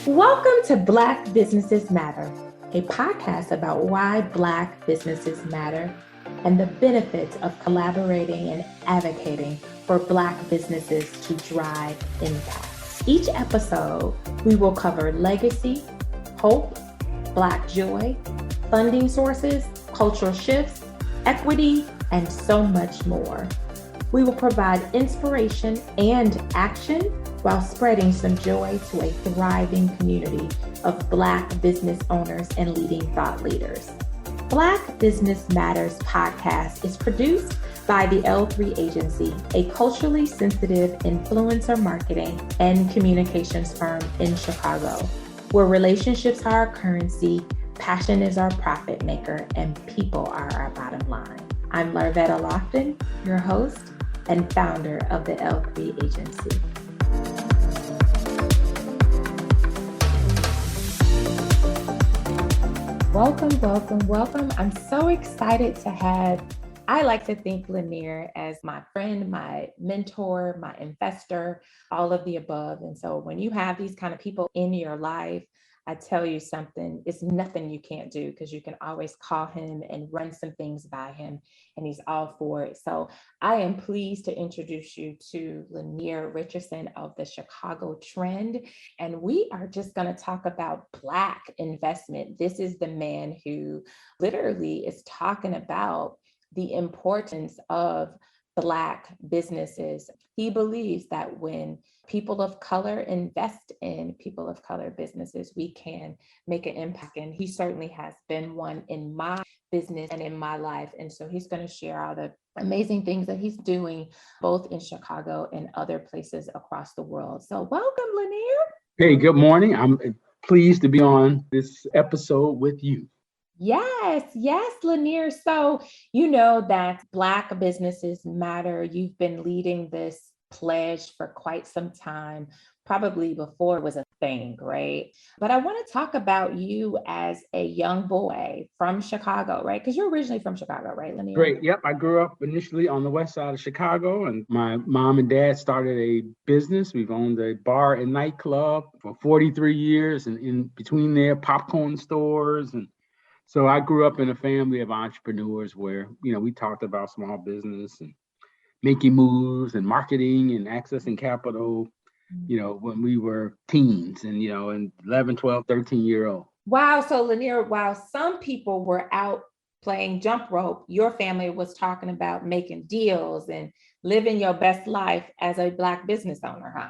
Welcome to Black Businesses Matter, a podcast about why Black businesses matter and the benefits of collaborating and advocating for Black businesses to drive impact. Each episode, we will cover legacy, hope, Black joy, funding sources, cultural shifts, equity, and so much more. We will provide inspiration and action while spreading some joy to a thriving community of Black business owners and leading thought leaders. Black Business Matters podcast is produced by the L3 Agency, a culturally sensitive influencer marketing and communications firm in Chicago, where relationships are our currency, passion is our profit maker, and people are our bottom line. I'm Larvetta Lofton, your host and founder of the L3 Agency. Welcome. I'm so excited to have, I like to think Lynier as my friend, my mentor, my investor, all of the above. And so when you have these kind of people in your life, I tell you something, it's nothing you can't do because you can always call him and run some things by him and he's all for it. So I am pleased to introduce you to Lynier Richardson of the Chicago Trend. And we are just going to talk about Black investment. This is the man who literally is talking about the importance of Black businesses. He believes that when people of color invest in people of color businesses, we can make an impact. And he certainly has been one in my business and in my life. And so he's going to share all the amazing things that he's doing, both in Chicago and other places across the world. So welcome, Lynier. Hey, good morning. I'm pleased to be on this episode with you. Yes, Lynier. So you know that Black businesses matter. You've been leading this pledge for quite some time, probably before it was a thing, right? But I want to talk about you as a young boy from Chicago, right? Because you're originally from Chicago, right, Lynier? Great. Yep. I grew up initially on the west side of Chicago, and my mom and dad started a business. We've owned a bar and nightclub for 43 years, and in between there, popcorn stores. And so I grew up in a family of entrepreneurs where, we talked about small business and making moves and marketing and accessing capital, when we were teens and, and 11, 12, 13-year-old. Wow. So Lynier, while some people were out playing jump rope, your family was talking about making deals and living your best life as a Black business owner, huh?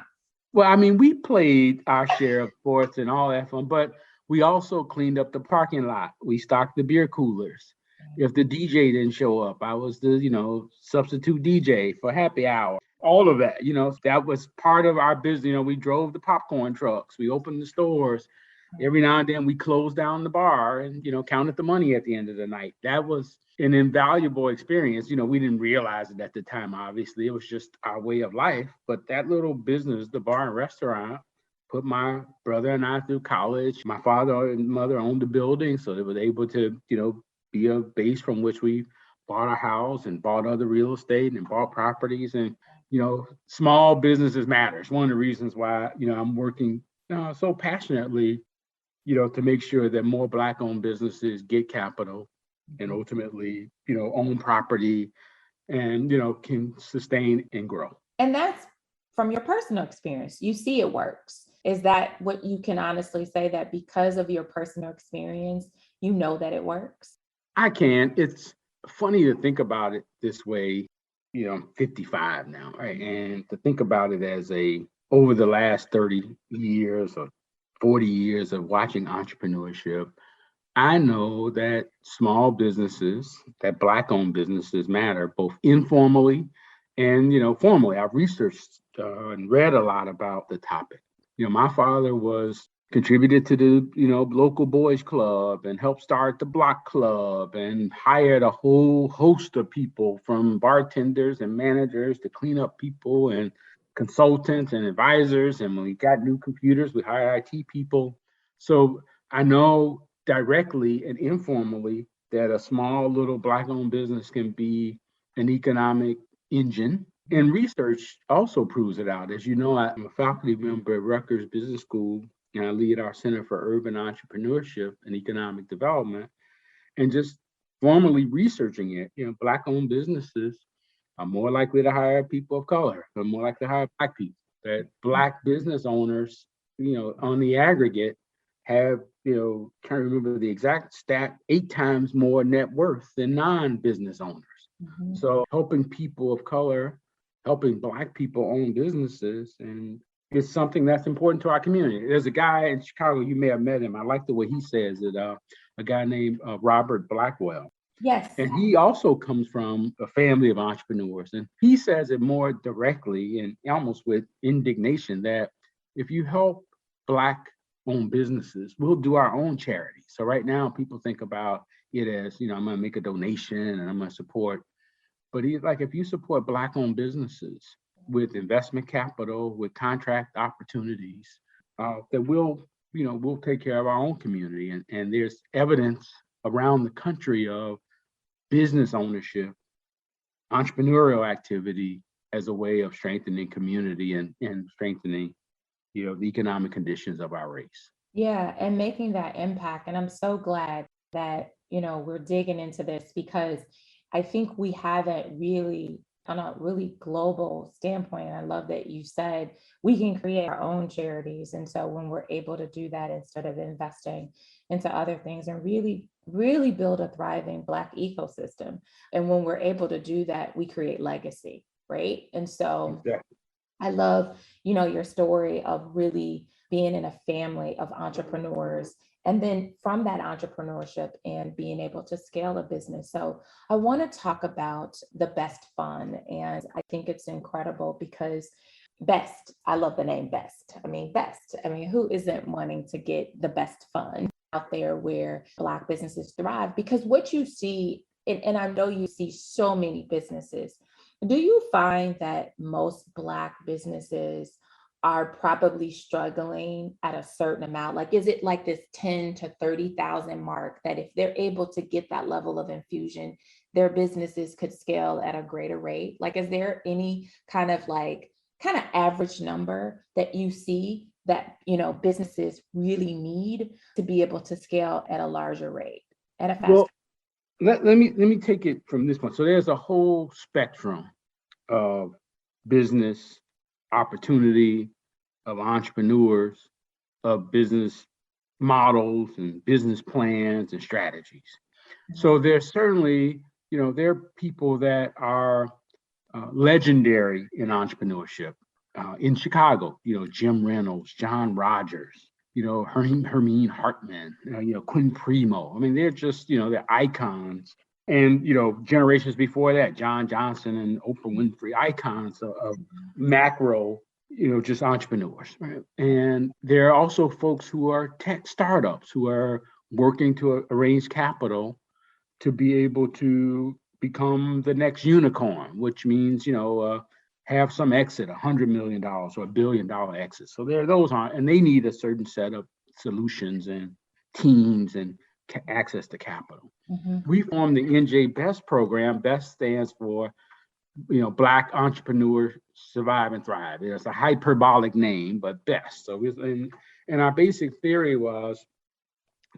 Well, I mean, we played our share of sports and all that fun, but we also cleaned up the parking lot. We stocked the beer coolers. If the DJ didn't show up, I was the, substitute DJ for happy hour. All of that, that was part of our business. We drove the popcorn trucks. We opened the stores. Every now and then we closed down the bar and, counted the money at the end of the night. That was an invaluable experience. We didn't realize it at the time, obviously. It was just our way of life. But that little business, the bar and restaurant, put my brother and I through college. My father and mother owned the building, so they were able to, be a base from which we bought a house and bought other real estate and bought properties. And, small businesses matter. It's one of the reasons why, I'm working so passionately, to make sure that more Black-owned businesses get capital and ultimately, own property and, can sustain and grow. And that's from your personal experience. You see it works. Is that what you can honestly say, that because of your personal experience, you know that it works? I can. It's funny to think about it this way. I'm 55 now, right? And to think about it as over the last 30 years or 40 years of watching entrepreneurship, I know that small businesses, that Black-owned businesses matter, both informally and, formally. I've researched and read a lot about the topic. My father contributed to the, local boys club and helped start the block club and hired a whole host of people, from bartenders and managers to clean up people and consultants and advisors. And when we got new computers, we hired IT people. So I know directly and informally that a small little Black-owned business can be an economic engine. And research also proves it out. As you know, I'm a faculty member at Rutgers Business School, and I lead our Center for Urban Entrepreneurship and Economic Development, and just formally researching it. Black-owned businesses are more likely to hire people of color, they're more likely to hire Black people. That Black business owners, on the aggregate, have, can't remember the exact stat, 8 times more net worth than non-business owners. Mhm. So helping people of color, helping Black people own businesses, and it's something that's important to our community. There's a guy in Chicago, you may have met him. I like the way he says it, a guy named Robert Blackwell. Yes. And he also comes from a family of entrepreneurs. And he says it more directly and almost with indignation that if you help Black owned businesses, we'll do our own charity. So right now people think about it as, I'm going to make a donation and I'm going to support. But he's like, if you support Black owned businesses with investment capital, with contract opportunities, that we'll take care of our own community. And there's evidence around the country of business ownership, entrepreneurial activity as a way of strengthening community and strengthening, the economic conditions of our race. Yeah, and making that impact. And I'm so glad that, we're digging into this, because I think we haven't really, on a really global standpoint, and I love that you said we can create our own charities. And so when we're able to do that instead of investing into other things and really, really build a thriving Black ecosystem. And when we're able to do that, we create legacy, right? And so Exactly. I love, your story of really being in a family of entrepreneurs, and then from that entrepreneurship and being able to scale a business. So I want to talk about the BEST Fund. And I think it's incredible because BEST, I love the name BEST. BEST. Who isn't wanting to get the best fund out there where Black businesses thrive? Because what you see, and I know you see so many businesses, do you find that most Black businesses are probably struggling at a certain amount? Like, is it like this 10 to 30,000 mark that if they're able to get that level of infusion, their businesses could scale at a greater rate? Like, is there any kind of average number that you see that, businesses really need to be able to scale at a larger rate, at a faster? Well, let me take it from this point. So there's a whole spectrum of business opportunity, of entrepreneurs, of business models and business plans and strategies. So there's certainly, there are people that are legendary in entrepreneurship. In Chicago, Jim Reynolds, John Rogers, Hermine Hartman, Quinn Primo. They're just, they're icons. And, generations before that, John Johnson and Oprah Winfrey, icons of macro, just entrepreneurs, right? And there are also folks who are tech startups who are working to arrange capital to be able to become the next unicorn, which means, have some exit, $100 million or $1 billion exit. So those are, and they need a certain set of solutions and teams and access to capital. Mm-hmm. We formed the NJ BEST program. BEST stands for, Black Entrepreneurs Survive and Thrive. It's a hyperbolic name, but BEST. So, and our basic theory was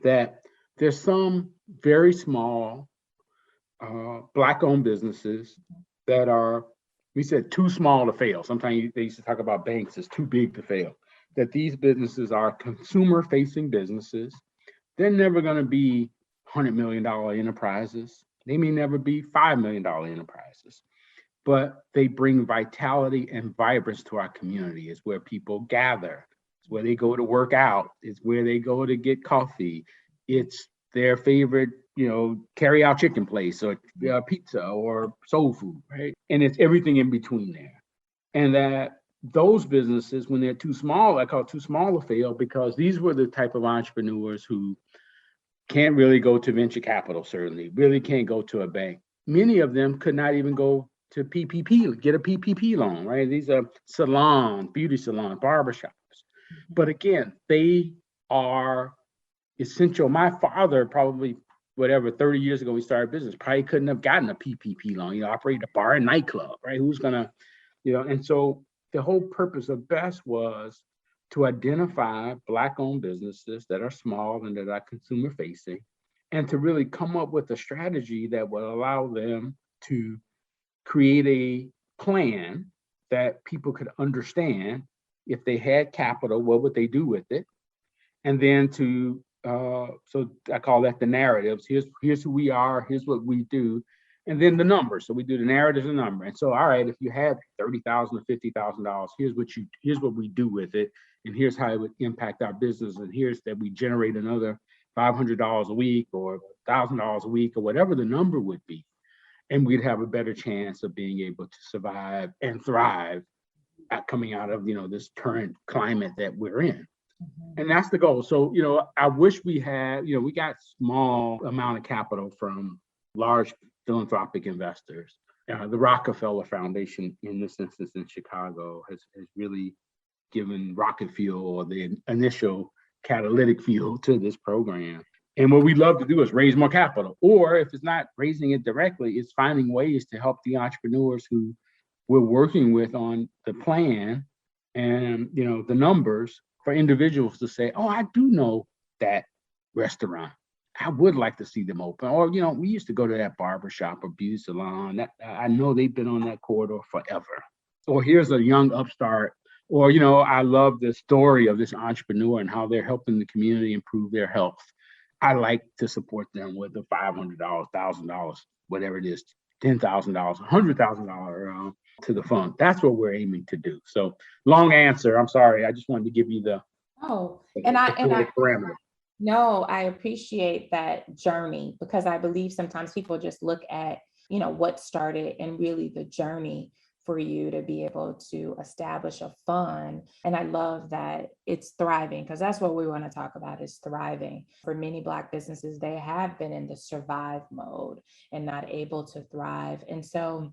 that there's some very small Black-owned businesses that are, we said, too small to fail. Sometimes they used to talk about banks as too big to fail. That these businesses are consumer-facing businesses. They're never going to be $100 million enterprises. They may never be $5 million enterprises, but they bring vitality and vibrance to our community. It's where people gather. It's where they go to work out. It's where they go to get coffee. It's their favorite, carry out chicken place or pizza or soul food, right? And it's everything in between there. And that those businesses, when they're too small, I call it too small to fail, because these were the type of entrepreneurs who can't really go to venture capital, certainly, really can't go to a bank. Many of them could not even go to PPP, get a PPP loan, right? These are salons, beauty salons, barbershops. But again, they are essential. My father probably, 30 years ago, we started business, probably couldn't have gotten a PPP loan, operated a bar and nightclub, right? Who's gonna, and so the whole purpose of BEST was to identify Black-owned businesses that are small and that are consumer-facing, and to really come up with a strategy that will allow them to create a plan that people could understand. If they had capital, what would they do with it? And then so I call that the narratives. Here's who we are, here's what we do, and then the numbers. So we do the narratives and number. And so, all right, if you had $30,000 or $50,000, here's what we do with it, and here's how it would impact our business, and here's that we generate another $500 a week or $1,000 a week or whatever the number would be, and we'd have a better chance of being able to survive and thrive coming out of this current climate that we're in. And that's the goal. So, I wish we had, we got small amount of capital from large philanthropic investors. The Rockefeller Foundation, in this instance in Chicago, has really given rocket fuel, or the initial catalytic fuel, to this program. And what we love to do is raise more capital. Or if it's not raising it directly, it's finding ways to help the entrepreneurs who we're working with on the plan and, the numbers, for individuals to say, oh, I do know that restaurant. I would like to see them open. Or, we used to go to that barbershop or beauty salon. I know they've been on that corridor forever. Or here's a young upstart. Or, I love the story of this entrepreneur and how they're helping the community improve their health. I like to support them with the $500, $1,000, whatever it is, $10,000, $100,000 to the fund. That's what we're aiming to do. So, long answer. I'm sorry. I just wanted to give you the parameter. No, I appreciate that journey, because I believe sometimes people just look at, what started, and really the journey for you to be able to establish a fund. And I love that it's thriving, because that's what we want to talk about, is thriving. For many Black businesses, they have been in the survive mode and not able to thrive. And so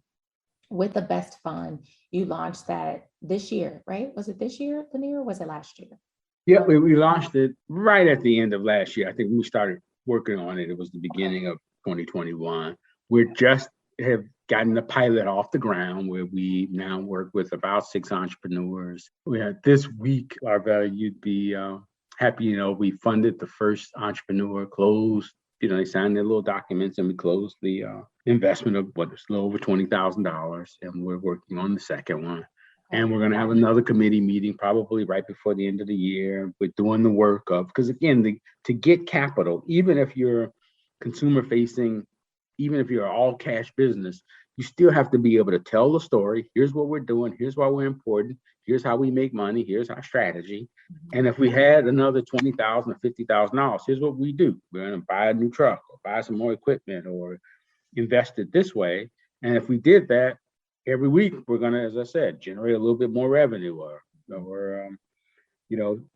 with the Best Fund, you launched that this year, right? Was it this year, Lynier, or was it last year? Yeah, we launched it right at the end of last year. I think when we started working on it, it was the beginning of 2021. We just have gotten the pilot off the ground, where we now work with about 6 entrepreneurs. We had this week, Arvella, you'd be happy, we funded the first entrepreneur, closed, they signed their little documents, and we closed the investment of a little over $20,000. And we're working on the second one. And we're going to have another committee meeting probably right before the end of the year. We're doing the work of, because again, to get capital, even if you're consumer facing, even if you're an all cash business, you still have to be able to tell the story. Here's what we're doing. Here's why we're important. Here's how we make money. Here's our strategy. And if we had another $20,000 or $50,000, here's what we do. We're going to buy a new truck, or buy some more equipment, or invest it this way. And if we did that, every week, we're going to, as I said, generate a little bit more revenue, or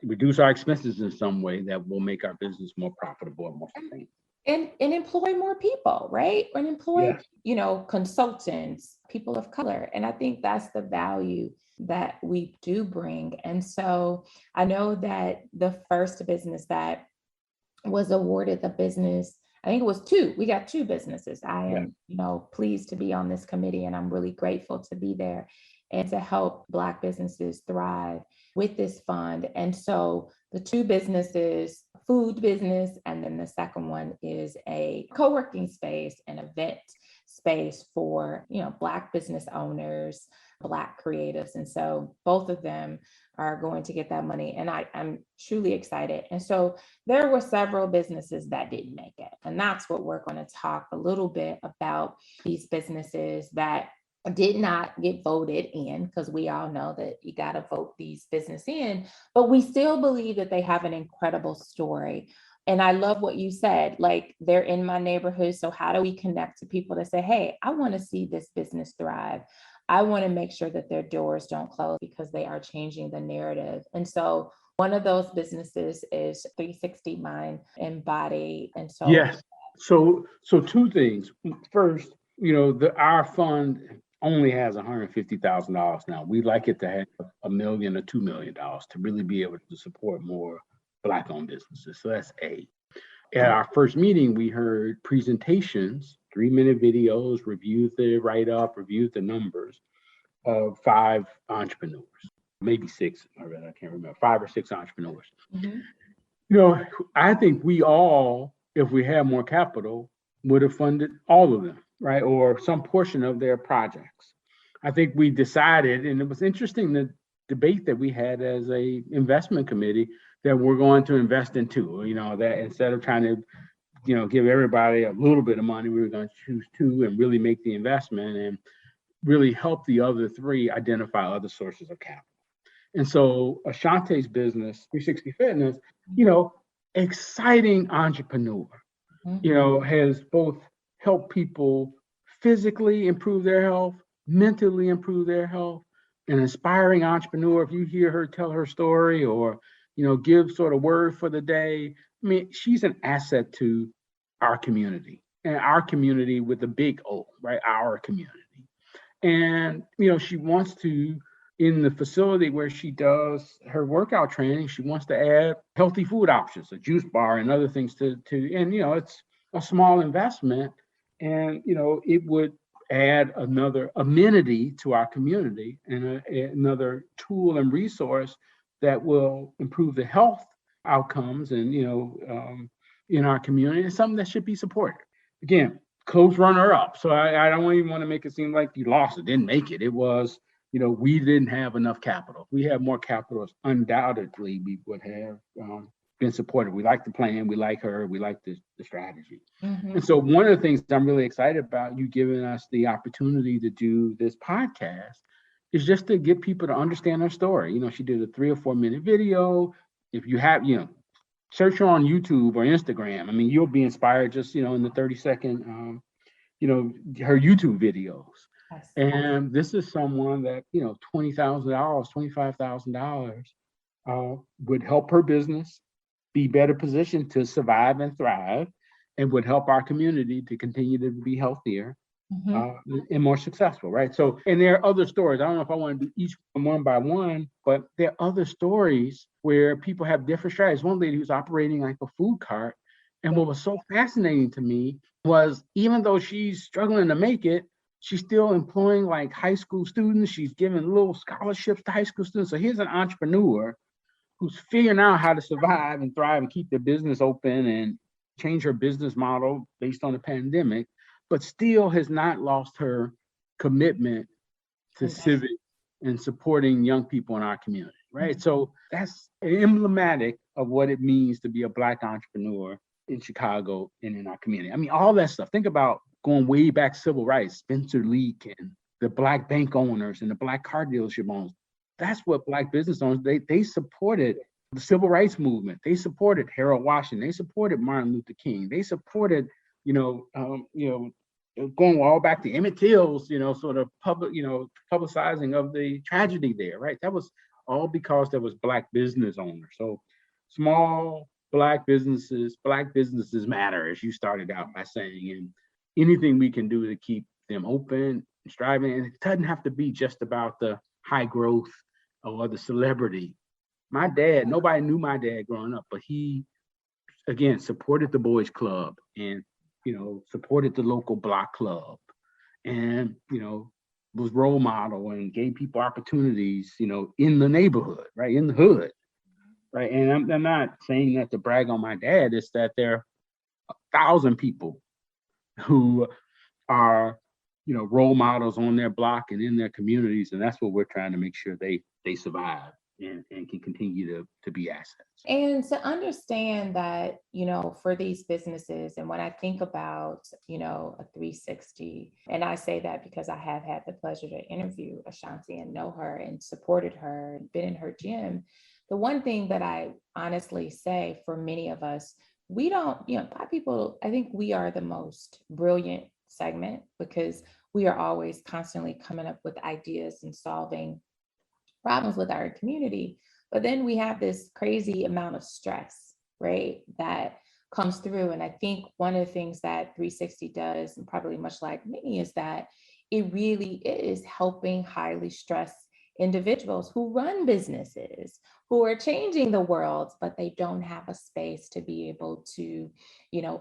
reduce our expenses in some way that will make our business more profitable and more sustainable. And employ more people, right? And employ, consultants, people of color. And I think that's the value that we do bring. And so I know that the first business that was awarded the business, I think it was 2. We got 2 businesses. I am, pleased to be on this committee, and I'm really grateful to be there and to help Black businesses thrive with this fund. And so the 2 businesses, food business, and then the second one is a co-working space, an event space for, Black business owners, Black creatives. And so both of them are going to get that money. And I'm truly excited. And so there were several businesses that didn't make it. And that's what we're going to talk a little bit about, these businesses that did not get voted in, because we all know that you got to vote these businesses in, but we still believe that they have an incredible story. And I love what you said, like, they're in my neighborhood. So how do we connect to people to say, hey, I want to see this business thrive. I want to make sure that their doors don't close, because they are changing the narrative. And so one of those businesses is 360 Mind and Body. And so yes. So 2 things. First, our fund only has $150,000 now. We'd like it to have $1 million or $2 million to really be able to support more Black-owned businesses. So that's A. At our first meeting, we heard presentations, 3-minute videos, reviewed the write-up, reviewed the numbers of 5 entrepreneurs. maybe six, I can't remember, 5 or 6 entrepreneurs. Mm-hmm. I think we all, if we had more capital, would have funded all of them, right? Or some portion of their projects. I think we decided, and it was interesting, the debate that we had as a investment committee, that we're going to invest in two, that instead of trying to, give everybody a little bit of money, we were going to choose two and really make the investment and really help the other three identify other sources of capital. And so Ashante's business, 360 Fitness, exciting entrepreneur, has both helped people physically improve their health, mentally improve their health, an inspiring entrepreneur. If you hear her tell her story or, give sort of word for the day, I mean, she's an asset to our community, and our community with a big O, right? Our community. And, she wants to, in the facility where she does her workout training, she wants to add healthy food options, a juice bar and other things and, it's a small investment, and, it would add another amenity to our community and another tool and resource that will improve the health outcomes and, in our community. It's something that should be supported. Again, close runner up. So I don't even want to make it seem like you lost it, didn't make it. It was, we didn't have enough capital. If we had more capital, undoubtedly we would have been supported. We like the plan, we like her, we like the strategy. Mm-hmm. And so one of the things I'm really excited about you giving us the opportunity to do this podcast is just to get people to understand her story. She did a 3 or 4 minute video. If you have, search her on YouTube or Instagram. I mean, you'll be inspired just, in the 30-second, her YouTube videos. Yes. And this is someone that, $20,000, $25,000 would help her business be better positioned to survive and thrive, and would help our community to continue to be healthier. Mm-hmm. And more successful, right? So, and there are other stories. I don't know if I want to do each one by one, but there are other stories where people have different strategies. One lady who's operating like a food cart, and what was so fascinating to me was, even though she's struggling to make it, she's still employing like high school students. She's giving little scholarships to high school students. So here's an entrepreneur who's figuring out how to survive and thrive and keep their business open and change her business model based on the pandemic, but still has not lost her commitment to civic and supporting young people in our community, right? Mm-hmm. So that's emblematic of what it means to be a Black entrepreneur in Chicago and in our community. I mean, all that stuff. Think about going way back, civil rights, Spencer Leak and the Black bank owners and the Black car dealership owners. That's what Black business owners, they supported the civil rights movement. They supported Harold Washington. They supported Martin Luther King. They supported, going all back to Emmett Till's, sort of publicizing of the tragedy there, right? That was all because there was Black business owners. So small Black businesses matter, as you started out by saying, and anything we can do to keep them open and striving. And it doesn't have to be just about the high growth or the celebrity. My dad, nobody knew my dad growing up, but he, again, supported the boys club and, supported the local block club and, was role model and gave people opportunities, in the neighborhood, right? In the hood, right? And I'm not saying that to brag on my dad. It's that there are 1,000 people who are, role models on their block and in their communities. And that's what we're trying to make sure they survive and can continue to be assets. And to understand that, for these businesses, and when I think about, a 360, and I say that because I have had the pleasure to interview Ashanti and know her and supported her and been in her gym. The one thing that I honestly say for many of us, we don't, Black people, I think we are the most brilliant segment because we are always constantly coming up with ideas and solving problems with our community. But then we have this crazy amount of stress, right, that comes through. And I think one of the things that 360 does, and probably much like many, is that it really is helping highly stressed individuals who run businesses, who are changing the world, but they don't have a space to be able to,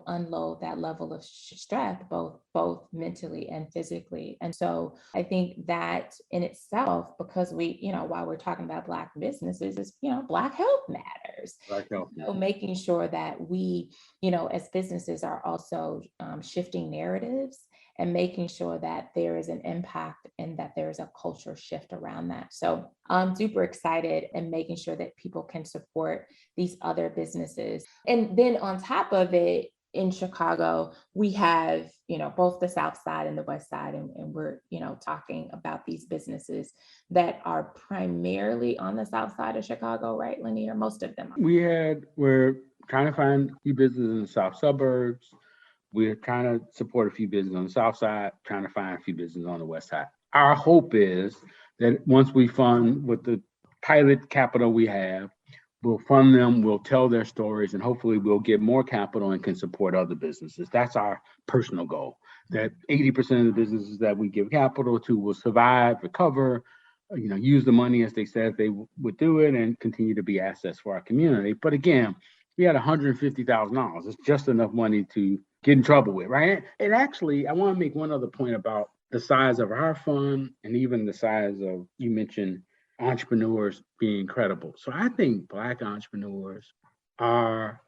unload that level of stress, both mentally and physically. And so I think that in itself, because while we're talking about Black businesses, is, Black health matters. Black health. Making sure that we, as businesses are also shifting narratives and making sure that there is an impact and that there is a culture shift around that. So I'm super excited and making sure that people can support these other businesses. And then on top of it, in Chicago, we have, both the South Side and the West Side, and we're, talking about these businesses that are primarily on the South Side of Chicago, right, Lynier? Most of them. We're trying to find a few businesses in the South suburbs. We're trying to support a few businesses on the South Side, trying to find a few businesses on the West Side. Our hope is that once we fund with the pilot capital we have, we'll fund them, we'll tell their stories, and hopefully we'll get more capital and can support other businesses. That's our personal goal, that 80% of the businesses that we give capital to will survive, recover, use the money as they said they would do it, and continue to be assets for our community. But again, we had $150,000. It's just enough money to get in trouble with, right? And actually, I want to make one other point about the size of our fund and even the size of, you mentioned entrepreneurs being credible. So I think Black entrepreneurs are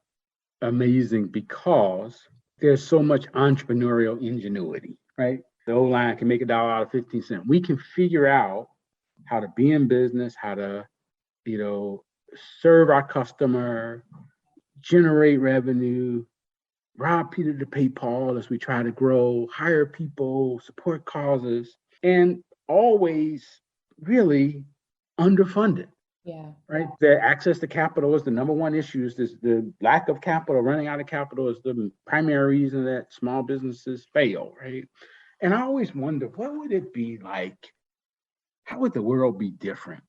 amazing because there's so much entrepreneurial ingenuity, right? The old line can make $1 out of 15 cents. We can figure out how to be in business, how to, serve our customer, generate revenue, rob Peter to pay Paul as we try to grow, hire people, support causes, and always really underfunded. Yeah. Right. The access to capital is the number one issue. Is the lack of capital, running out of capital is the primary reason that small businesses fail. Right. And I always wonder, what would it be like? How would the world be different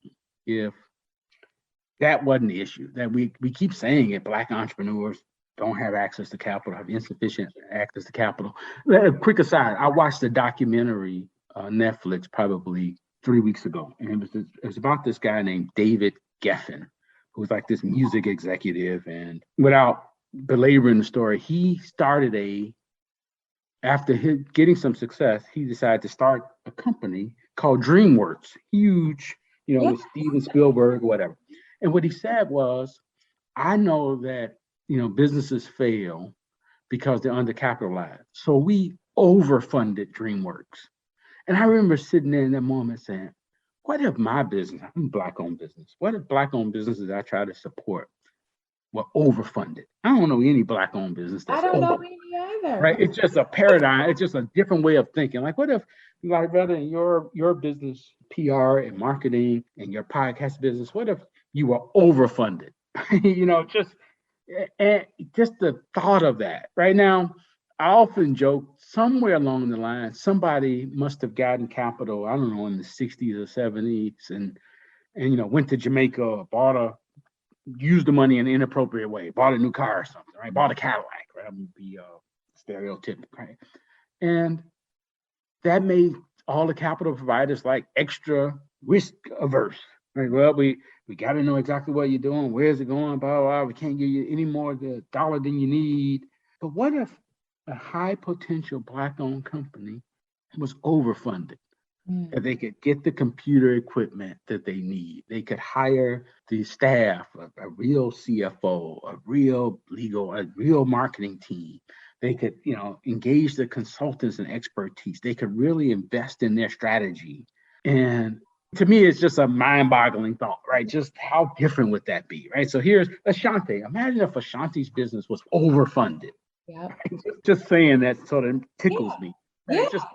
if that wasn't the issue? That we keep saying it, Black entrepreneurs don't have access to capital, have insufficient access to capital. A quick aside, I watched a documentary on Netflix probably 3 weeks ago, and it was about this guy named David Geffen, who was like this music executive. And without belaboring the story, he started after getting some success, he decided to start a company called DreamWorks, huge, with Steven Spielberg, whatever. And what he said was, I know that, businesses fail because they're undercapitalized. So we overfunded DreamWorks. And I remember sitting there in that moment saying, what if my business, I'm a Black-owned business, what if Black-owned businesses I try to support were overfunded? I don't know any Black-owned business that's I don't know any either. Right? It's just a paradigm. It's just a different way of thinking. Like, what if, rather in your business, PR and marketing and your podcast business, what if you were overfunded? Just the thought of that. Right now, I often joke, somewhere along the line, somebody must have gotten capital, I don't know, in the 60s or 70s and went to Jamaica or used the money in an inappropriate way, bought a new car or something, right? Bought a Cadillac, right? I'm gonna be stereotypical, right? And that made all the capital providers like extra risk averse, right? Well, we got to know exactly what you're doing, where's it going, blah, blah, blah. We can't give you any more the dollar than you need. But what if a high potential Black-owned company was overfunded? That they could get the computer equipment that they need. They could hire the staff, a real CFO, a real legal, a real marketing team. They could, engage the consultants and expertise. They could really invest in their strategy. And to me, it's just a mind-boggling thought, right? Just how different would that be, right? So here's Ashanti. Imagine if Ashanti's business was overfunded. Yeah. Right? Just saying that sort of tickles me. Right? Yeah. Just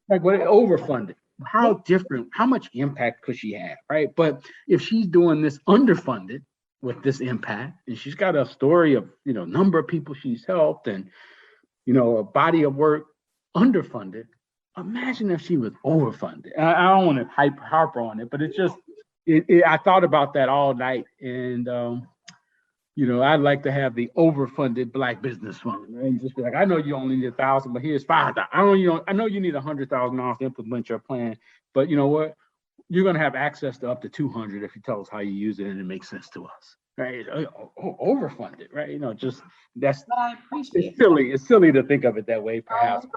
like what overfunded. How different, how much impact could she have, right? But if she's doing this underfunded with this impact, and she's got a story of, number of people she's helped and, a body of work underfunded, imagine if she was overfunded. I don't want to harp on it, but it's just, I thought about that all night. And, I'd like to have the overfunded Black business fund, right? And just be like, I know you only need 1,000, but here's 5,000. I know you need $100,000 to implement your plan, but you know what? you're going to have access to up to 200 if you tell us how you use it and it makes sense to us, right? Overfunded, right? Just that's But I appreciate it's silly. It's silly to think of it that way, perhaps.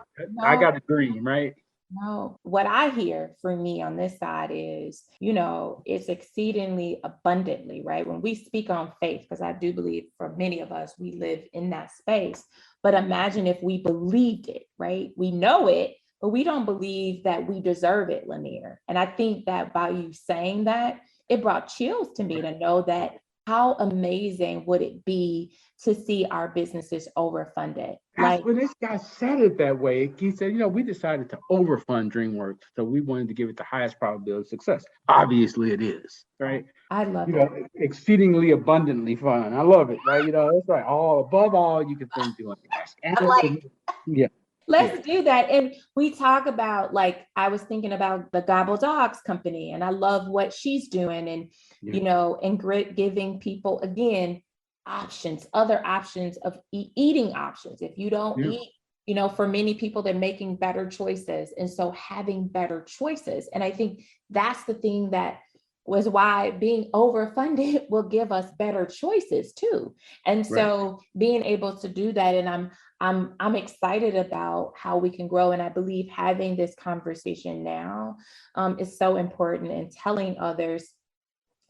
I no, got a dream, right? no. What I hear for me on this side is, it's exceedingly abundantly, right? When we speak on faith, because I do believe for many of us, we live in that space. But imagine if we believed it, right? We know it, but we don't believe that we deserve it, Lynier. And I think that by you saying that, it brought chills to me to know that how amazing would it be to see our businesses overfunded? That's when this guy said it that way. He said, we decided to overfund DreamWorks, so we wanted to give it the highest probability of success. Obviously, it is, right? I love it. Exceedingly abundantly fun. I love it, right? It's like all above all you can think doing. Yeah. Let's do that. And we talk about, like, I was thinking about the Gobble Dogs company, and I love what she's doing. And, and giving people, again, options, other options of eating options. If you don't eat, for many people, they're making better choices. And so having better choices. And I think that's the thing that was why being overfunded will give us better choices too. And so being able to do that, and I'm excited about how we can grow. And I believe having this conversation now is so important, and telling others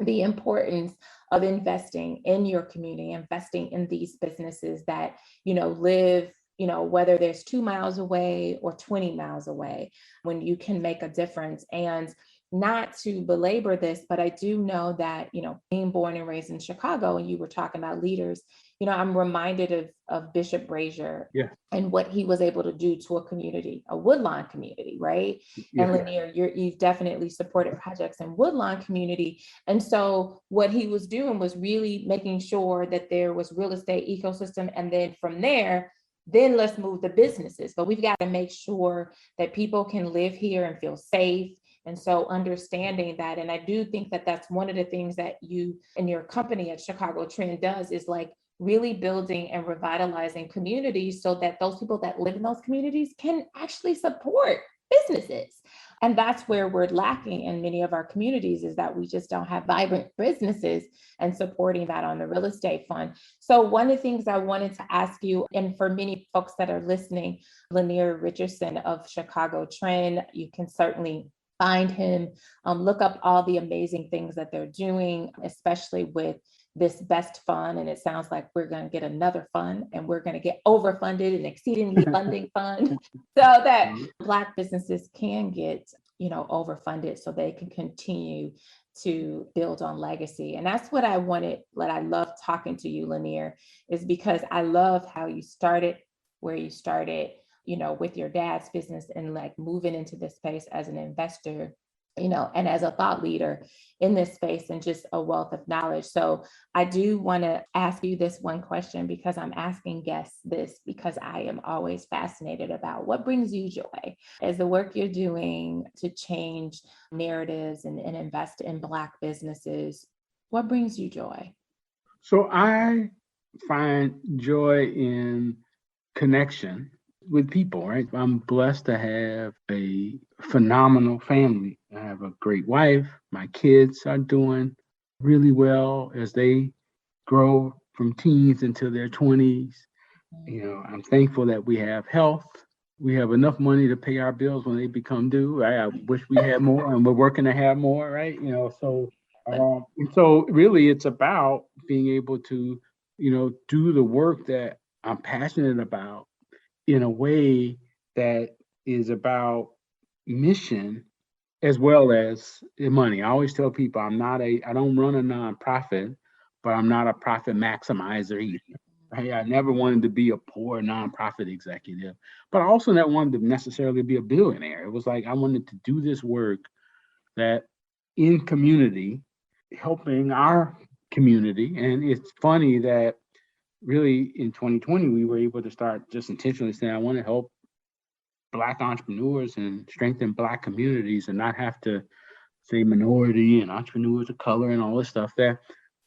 the importance of investing in your community, investing in these businesses that, live, whether there's 2 miles away or 20 miles away, when you can make a difference. And not to belabor this, but I do know that, being born and raised in Chicago, and you were talking about leaders, I'm reminded of Bishop Brazier and what he was able to do to a community, a Woodlawn community, right? Yeah. And Lynier, you've definitely supported projects in Woodlawn community. And so what he was doing was really making sure that there was real estate ecosystem. And then from there, then let's move the businesses. But we've got to make sure that people can live here and feel safe. And so understanding that, and I do think that that's one of the things that you and your company at Chicago Trend does, is like really building and revitalizing communities so that those people that live in those communities can actually support businesses. And that's where we're lacking in many of our communities, is that we just don't have vibrant businesses, and supporting that on the real estate fund. So one of the things I wanted to ask you, and for many folks that are listening, Lynier Richardson of Chicago Trend, you can certainly find him, look up all the amazing things that they're doing, especially with this best fund. And it sounds like we're going to get another fund, and we're going to get overfunded and exceedingly funding fund, so that Black businesses can get, overfunded, so they can continue to build on legacy. And that's what I wanted. What I love talking to you, Lynier, is because I love how you started where you started, with your dad's business, and like moving into this space as an investor, and as a thought leader in this space, and just a wealth of knowledge. So I do want to ask you this one question, because I'm asking guests this because I am always fascinated about what brings you joy as the work you're doing to change narratives and invest in Black businesses. What brings you joy? So I find joy in connection with people, right? I'm blessed to have a phenomenal family. I have a great wife. My kids are doing really well as they grow from teens into their 20s. I'm thankful that we have health. We have enough money to pay our bills when they become due. Right? I wish we had more, and we're working to have more, right? So really it's about being able to, do the work that I'm passionate about in a way that is about mission as well as money. I always tell people I don't run a nonprofit, but I'm not a profit maximizer either. Right? I never wanted to be a poor nonprofit executive, but I also never wanted to necessarily be a billionaire. It was like I wanted to do this work that in community, helping our community. And it's funny that really in 2020, we were able to start just intentionally saying, I want to help Black entrepreneurs and strengthen Black communities, and not have to say minority and entrepreneurs of color and all this stuff.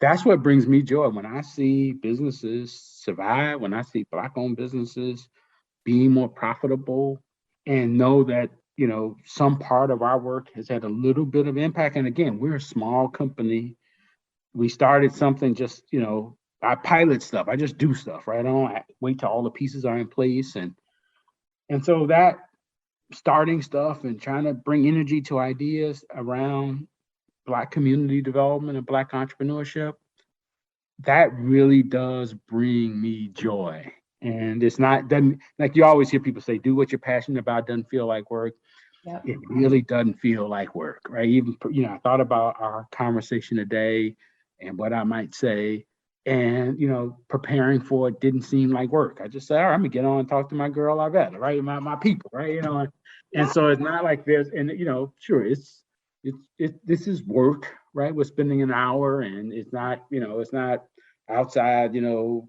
That's what brings me joy. When I see businesses survive, when I see Black owned businesses being more profitable, and know that some part of our work has had a little bit of impact. And again, we're a small company. We started something just, I pilot stuff. I just do stuff, right? I don't wait till all the pieces are in place. And so that starting stuff and trying to bring energy to ideas around Black community development and Black entrepreneurship, that really does bring me joy. And doesn't, like you always hear people say, do what you're passionate about, doesn't feel like work. Yep. It really doesn't feel like work, right? Even, I thought about our conversation today and what I might say, and, preparing for it didn't seem like work. I just said, all right, I'm gonna get on and talk to my girl, Ivetta, right? My people, right? And so it's not like there's, and, sure, this is work, right? We're spending an hour, and it's not, it's not outside, having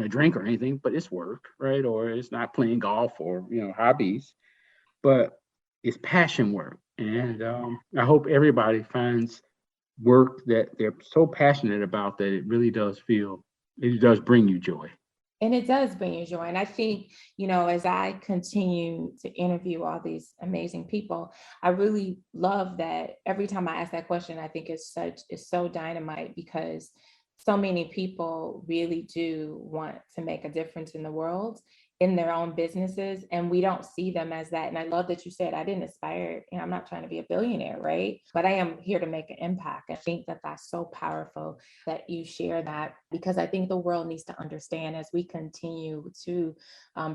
a drink or anything, but it's work, right? Or it's not playing golf or, hobbies, but it's passion work. And I hope everybody finds work that they're so passionate about that it does bring you joy. And it does bring you joy. And I think, as I continue to interview all these amazing people, I really love that every time I ask that question, I think it's so dynamite, because so many people really do want to make a difference in the world in their own businesses, and we don't see them as that. And I love that you said, I didn't aspire, I'm not trying to be a billionaire, right? But I am here to make an impact. I think that that's so powerful that you share that, because I think the world needs to understand, as we continue to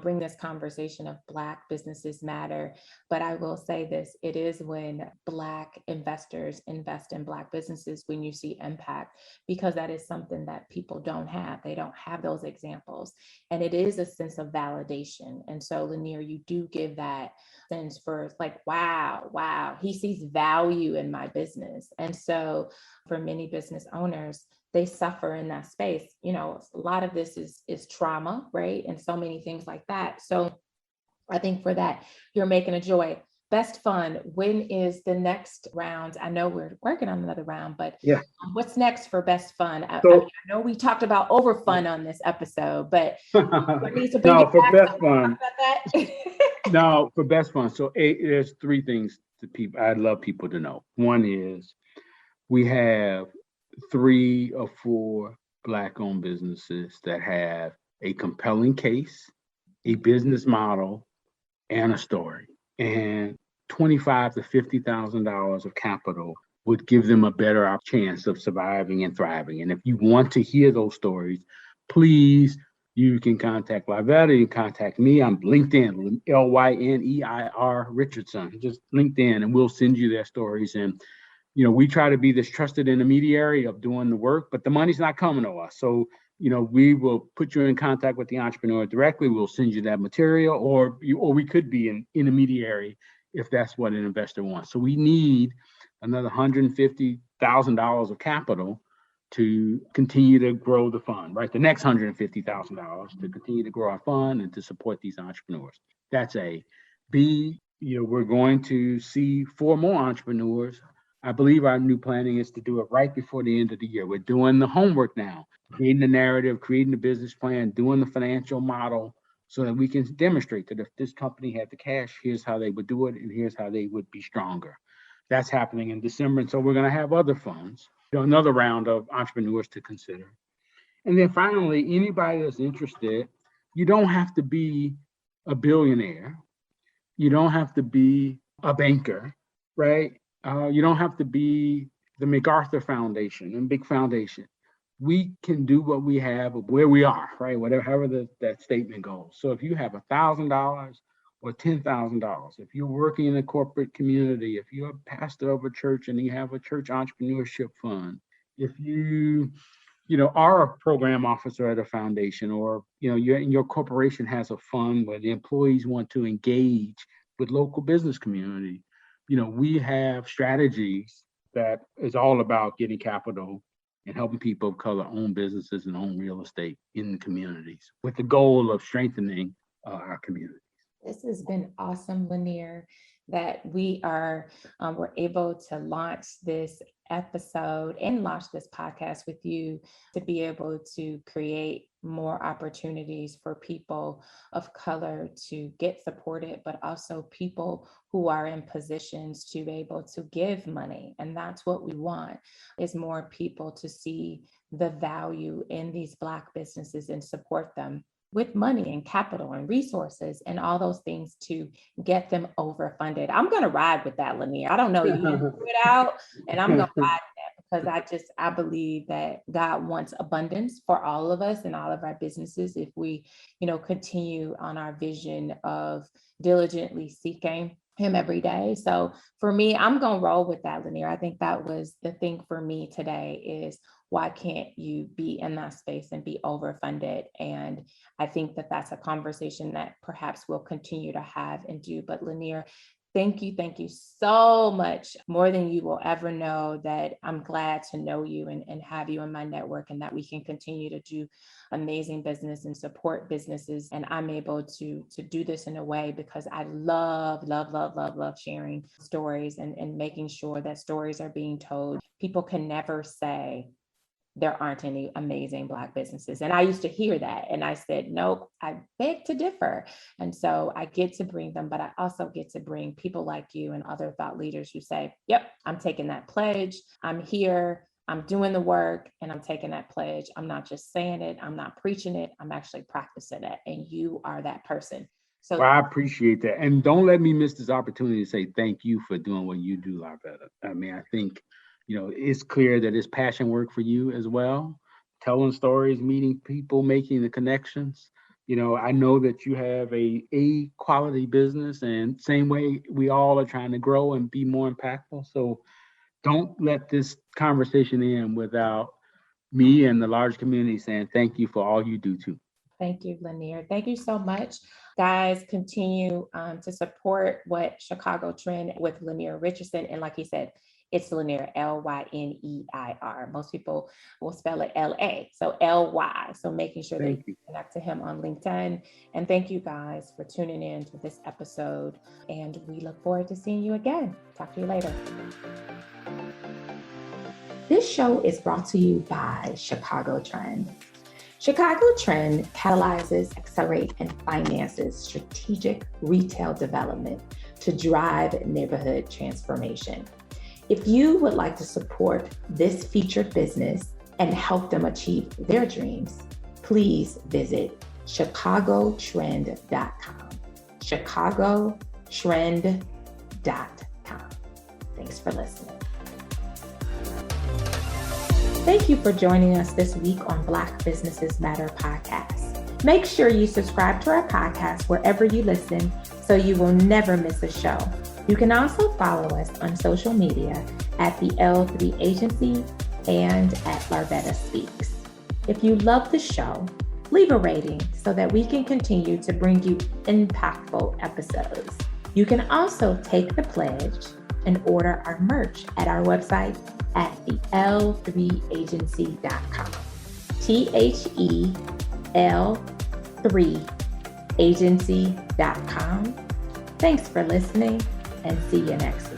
bring this conversation of Black businesses matter. But I will say this, it is when Black investors invest in Black businesses when you see impact, because that is something that people don't have. They don't have those examples. And it is a sense of validation. And so, Lynier, you do give that sense for like, wow, he sees value in my business. And so for many business owners, they suffer in that space. A lot of this is trauma, right? And so many things like that. So I think for that, you're making a joy. Best Fund, when is the next round? I know we're working on another round, but yeah, what's next for Best Fund? I know we talked about overfund on this episode, but need to bring no, it for back. Best Fund. That. No, for Best Fund. So there's three things I'd love people to know. One is we have 3 or 4 Black-owned businesses that have a compelling case, a business model, and a story. And $25,000 to $50,000 of capital would give them a better chance of surviving and thriving. And if you want to hear those stories, please, you can contact Lyneir, you can contact me. I'm LinkedIn, Lyneir Richardson. Just LinkedIn, and we'll send you their stories. And we try to be this trusted intermediary of doing the work, but the money's not coming to us. So we will put you in contact with the entrepreneur directly. We'll send you that material, or we could be an intermediary if that's what an investor wants. So we need another $150,000 of capital to continue to grow the fund, right? The next $150,000 to continue to grow our fund and to support these entrepreneurs. That's A. B, we're going to see 4 more entrepreneurs. I believe our new planning is to do it right before the end of the year. We're doing the homework now, creating the narrative, creating the business plan, doing the financial model, so that we can demonstrate that if this company had the cash, here's how they would do it, and here's how they would be stronger. That's happening in December. And so we're going to have other funds, another round of entrepreneurs to consider. And then finally, anybody that's interested, you don't have to be a billionaire. You don't have to be a banker, right? You don't have to be the MacArthur Foundation and big foundation. We can do what we have where we are, right? However that statement goes. So if you have $1,000 or $10,000, if you're working in a corporate community, if you're a pastor of a church and you have a church entrepreneurship fund, if you are a program officer at a foundation, or your corporation has a fund where the employees want to engage with local business community, we have strategies that is all about getting capital and helping people of color own businesses and own real estate in the communities with the goal of strengthening our community. This has been awesome, Lynier. that we were able to launch this episode and launch this podcast with you to be able to create more opportunities for people of color to get supported, but also people who are in positions to be able to give money. And that's what we want, is more people to see the value in these Black businesses and support them with money and capital and resources and all those things to get them overfunded. I'm going to ride with that, Lynier. I don't know, you put it out, and I'm going to ride with that because I believe that God wants abundance for all of us and all of our businesses if we, continue on our vision of diligently seeking Him every day. So for me, I'm going to roll with that, Lynier. I think that was the thing for me today is, why can't you be in that space and be overfunded? And I think that that's a conversation that perhaps we'll continue to have and do. But Lynier, thank you so much, more than you will ever know, that I'm glad to know you and have you in my network, and that we can continue to do amazing business and support businesses. And I'm able to do this in a way because I love sharing stories and making sure that stories are being told. People can never say there aren't any amazing Black businesses. And I used to hear that. And I said, nope, I beg to differ. And so I get to bring them, but I also get to bring people like you and other thought leaders who say, yep, I'm taking that pledge. I'm here. I'm doing the work and I'm taking that pledge. I'm not just saying it. I'm not preaching it. I'm actually practicing it. And you are that person. So I appreciate that. And don't let me miss this opportunity to say thank you for doing what you do, Larvetta. I mean, I think it's clear that it's passion work for you as well. Telling stories, meeting people, making the connections. I know that you have a quality business, and same way we all are trying to grow and be more impactful. So don't let this conversation end without me and the large community saying thank you for all you do too. Thank you, Lynier. Thank you so much. Guys, continue to support what Chicago Trend with Lynier Richardson. And like he said, it's Lynier, L-Y-N-E-I-R. Most people will spell it L-A, so L-Y. So making sure that you connect to him on LinkedIn. And thank you guys for tuning in to this episode. And we look forward to seeing you again. Talk to you later. This show is brought to you by Chicago Trend. Chicago Trend catalyzes, accelerates, and finances strategic retail development to drive neighborhood transformation. If you would like to support this featured business and help them achieve their dreams, please visit chicagotrend.com. chicagotrend.com. Thanks for listening. Thank you for joining us this week on Black Businesses Matter podcast. Make sure you subscribe to our podcast wherever you listen so you will never miss a show. You can also follow us on social media at the L3 Agency and at Larvetta Speaks. If you love the show, leave a rating so that we can continue to bring you impactful episodes. You can also take the pledge and order our merch at our website at thetl3agency.com. THEL3agency.com. Thanks for listening and see you next week.